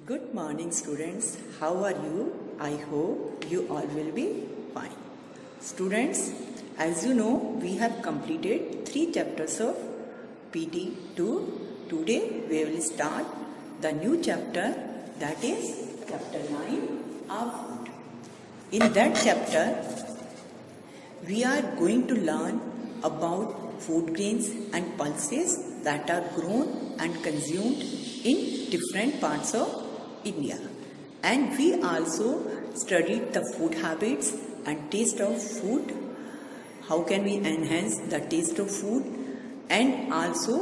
Good morning students, how are you? I hope you all will be fine. Students, as you know, we have completed 3 chapters of PT2. Today we will start the new chapter, that is chapter 9 of food. In that chapter, we are going to learn about food grains and pulses that are grown and consumed in different parts of India. And we also studied the food habits and taste of food. How can we enhance the taste of food, and also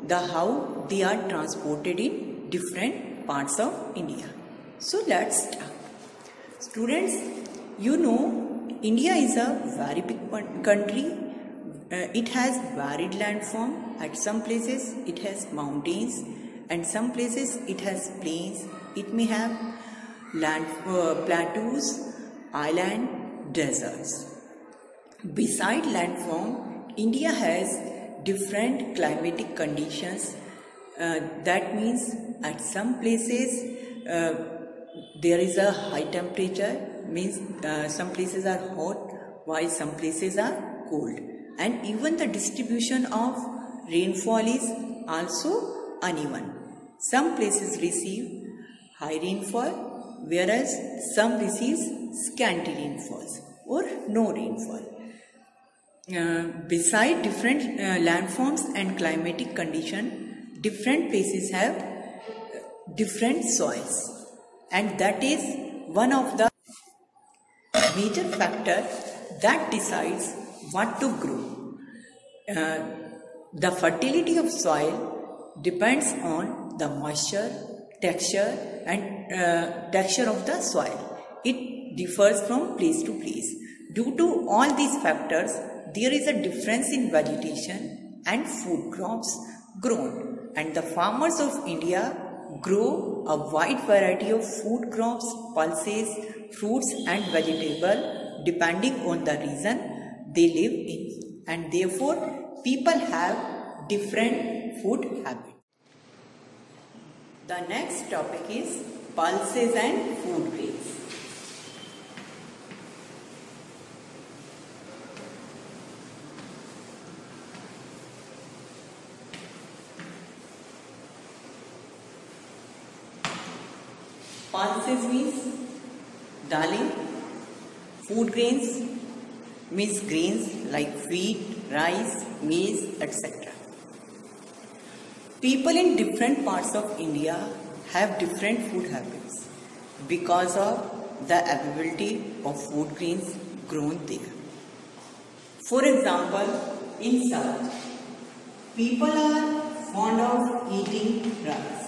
how they are transported in different parts of India. So let's start. Students, you know India is a very big country. It has varied landform. At some places it has mountains, and some places it has plains. It may have plateaus, island, deserts. Beside landform, India has different climatic conditions. That means at some places there is a high temperature, means some places are hot while some places are cold. And even the distribution of rainfall is also uneven. Some places receive high rainfall, whereas some receives scanty rainfalls or no rainfall. Beside different landforms and climatic condition, different places have different soils, and that is one of the major factors that decides what to grow. The fertility of soil depends on the moisture, texture of the soil. It differs from place to place. Due to all these factors, there is a difference in vegetation and food crops grown, and the farmers of India grow a wide variety of food crops, pulses, fruits and vegetables depending on the region they live in, and therefore people have different food habits. The next topic is pulses and food grains. Pulses means dali. Food grains means grains like wheat, rice, maize, etc. People in different parts of India have different food habits because of the availability of food grains grown there. For example, in South, people are fond of eating rice.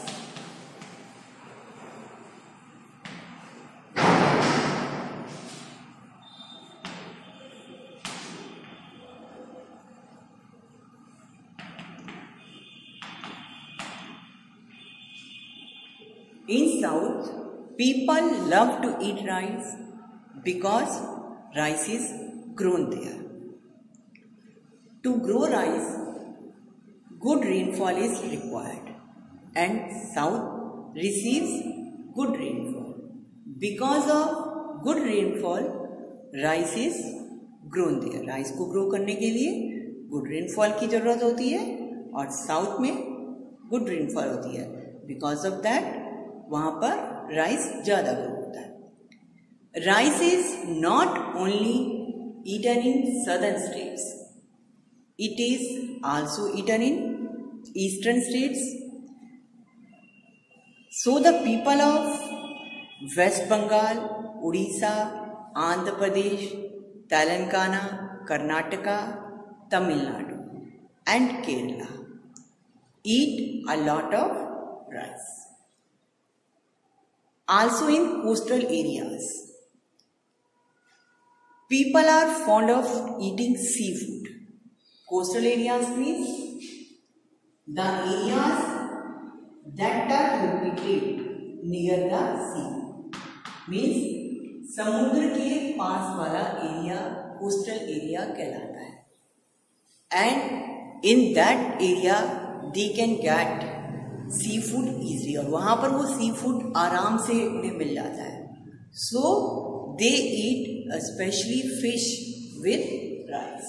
In South, people love to eat rice because rice is grown there. To grow rice, good rainfall is required, and South receives good rainfall. Because of good rainfall, rice is grown there. Rice को grow करने के लिए good rainfall की जरूरत होती है, और South में good rainfall होती है. Because of that, वहाँ पर राइस ज़्यादा ग्रो होता है. Rice is not only eaten in southern states, it is also eaten in eastern states. So the people of West Bengal, Orissa, Andhra Pradesh, Telangana, Karnataka, Tamil Nadu and Kerala eat a lot of rice. Also in coastal areas, people are fond of eating seafood. Coastal areas means the areas that are located near the sea. Means समुद्र के पास वाला area coastal area कहलाता है. And in that area they can get seafood easily, और वहाँ पर वो sea food आराम से उन्हें मिल जाता है. So they eat specially fish with rice.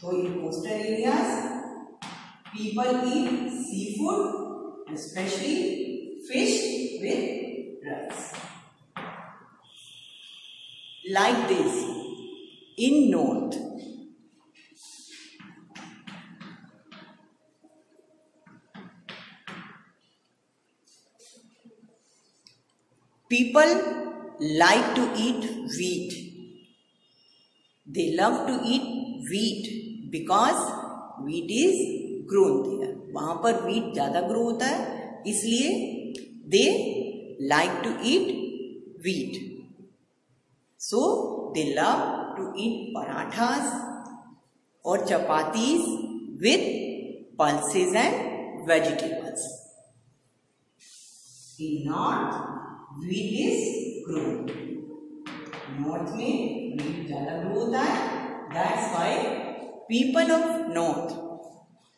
So in coastal areas, people eat seafood, especially fish with rice. Like this, in north, people like to eat wheat. They love to eat wheat because wheat is grown there. वहाँ पर wheat ज़्यादा grow होता है, इसलिए they like to eat wheat. So they love to eat parathas or chapatis with pulses and vegetables. In north, wheat is grown. North में wheat ज़्यादा grow होता है. That's why people of north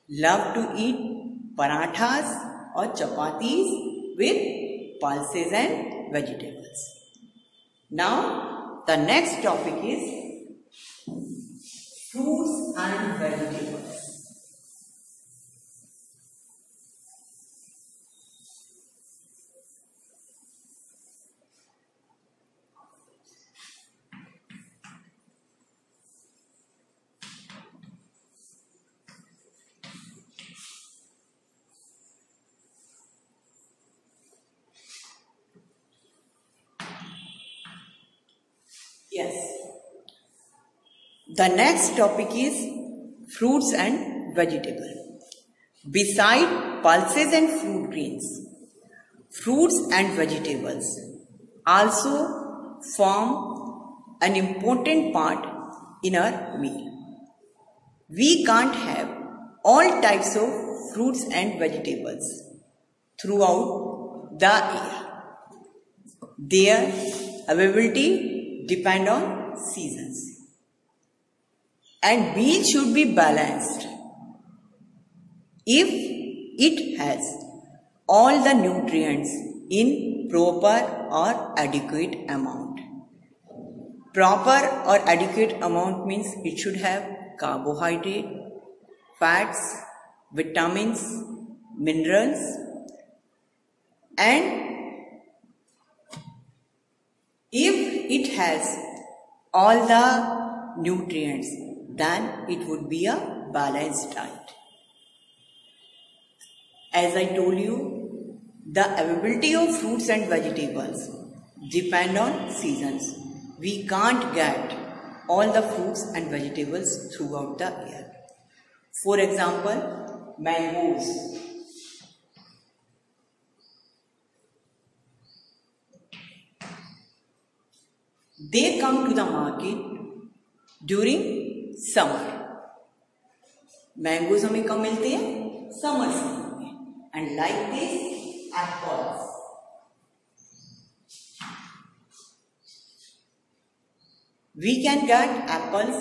love to eat parathas or chapatis with pulses and vegetables. Now the next topic is fruits and vegetables. Yes. The next topic is fruits and vegetables. Beside pulses and fruit greens, fruits and vegetables also form an important part in our meal. We can't have all types of fruits and vegetables throughout the year. Their availability depend on seasons, and meal should be balanced. If it has all the nutrients in proper or adequate amount. Proper or adequate amount means it should have carbohydrate, fats, vitamins, minerals, and if it has all the nutrients, then it would be a balanced diet. As I told you, the availability of fruits and vegetables depend on seasons. We can't get all the fruits and vegetables throughout the year. For example, mangoes. They come to the market during summer. Mangoes हमें कब मिलते हैं? Summer season में. And like this, apples. We can get apples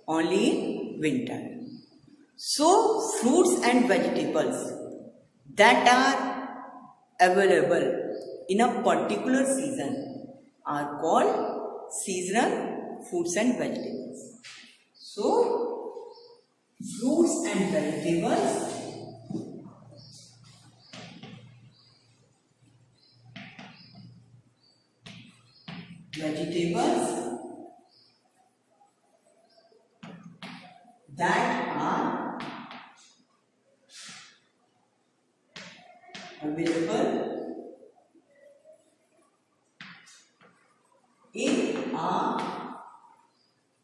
only in winter. So, fruits and vegetables that are available in a particular season are called seasonal fruits and vegetables. So, fruits and vegetables that are available in a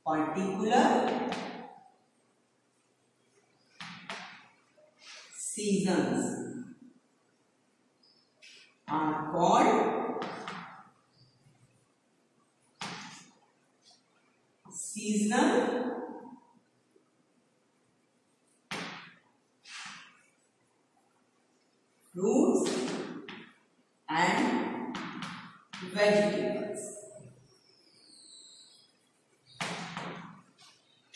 particular seasons are called seasonal fruits and vegetables.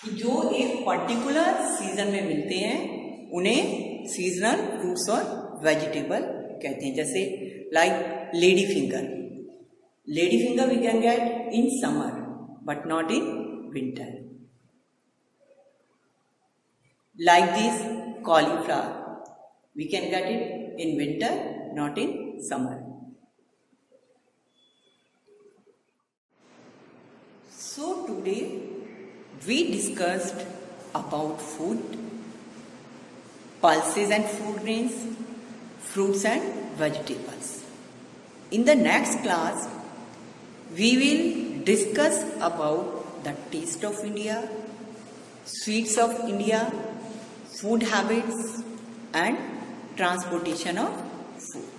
कि जो एक particular season में मिलते हैं उन्हें seasonal fruits और vegetable कहते हैं, जैसे like lady finger. Lady finger we can get in summer but not in winter. Like this cauliflower, we can get it in winter, not in summer. So today we discussed about food, pulses and food grains, fruits and vegetables. In the next class, we will discuss about the taste of India, sweets of India, food habits and transportation of food.